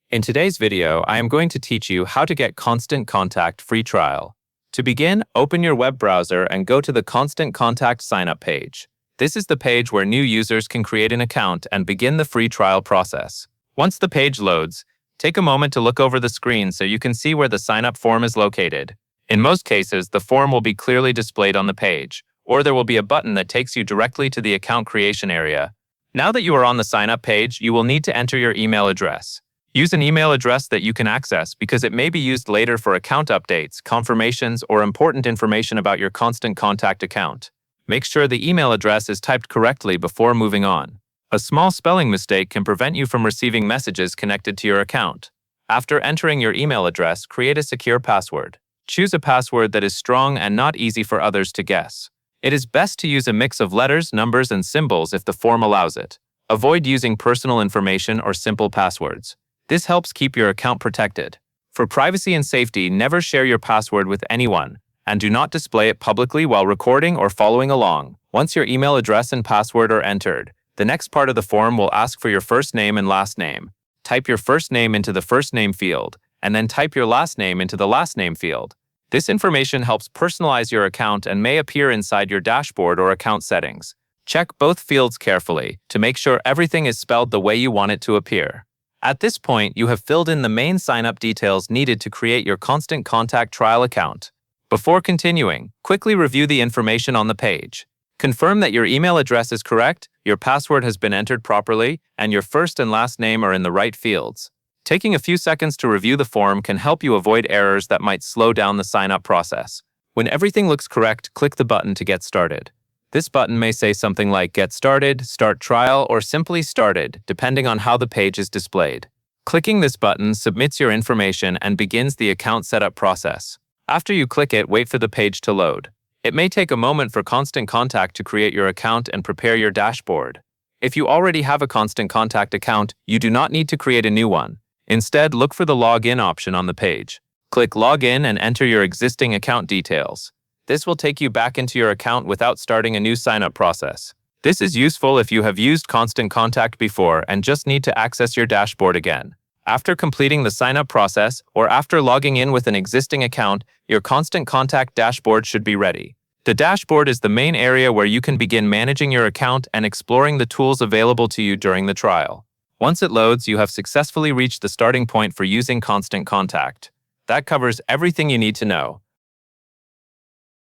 In today's video, I am going to teach you how to get Constant Contact free trial. To begin, open your web browser and go to the Constant Contact sign-up page. This is the page where new users can create an account and begin the free trial process. Once the page loads, take a moment to look over the screen so you can see where the sign-up form is located. In most cases, the form will be clearly displayed on the page, or there will be a button that takes you directly to the account creation area. Now that you are on the sign-up page, you will need to enter your email address. Use an email address that you can access because it may be used later for account updates, confirmations, or important information about your Constant Contact account. Make sure the email address is typed correctly before moving on. A small spelling mistake can prevent you from receiving messages connected to your account. After entering your email address, create a secure password. Choose a password that is strong and not easy for others to guess. It is best to use a mix of letters, numbers, and symbols if the form allows it. Avoid using personal information or simple passwords. This helps keep your account protected. For privacy and safety, never share your password with anyone, and do not display it publicly while recording or following along. Once your email address and password are entered, the next part of the form will ask for your first name and last name. Type your first name into the first name field, and then type your last name into the last name field. This information helps personalize your account and may appear inside your dashboard or account settings. Check both fields carefully to make sure everything is spelled the way you want it to appear. At this point, you have filled in the main sign-up details needed to create your Constant Contact trial account. Before continuing, quickly review the information on the page. Confirm that your email address is correct, your password has been entered properly, and your first and last name are in the right fields. Taking a few seconds to review the form can help you avoid errors that might slow down the sign-up process. When everything looks correct, click the button to get started. This button may say something like Get Started, Start Trial, or simply Started, depending on how the page is displayed. Clicking this button submits your information and begins the account setup process. After you click it, wait for the page to load. It may take a moment for Constant Contact to create your account and prepare your dashboard. If you already have a Constant Contact account, you do not need to create a new one. Instead, look for the Login option on the page. Click Login and enter your existing account details. This will take you back into your account without starting a new sign-up process. This is useful if you have used Constant Contact before and just need to access your dashboard again. After completing the sign-up process, or after logging in with an existing account, your Constant Contact dashboard should be ready. The dashboard is the main area where you can begin managing your account and exploring the tools available to you during the trial. Once it loads, you have successfully reached the starting point for using Constant Contact. That covers everything you need to know.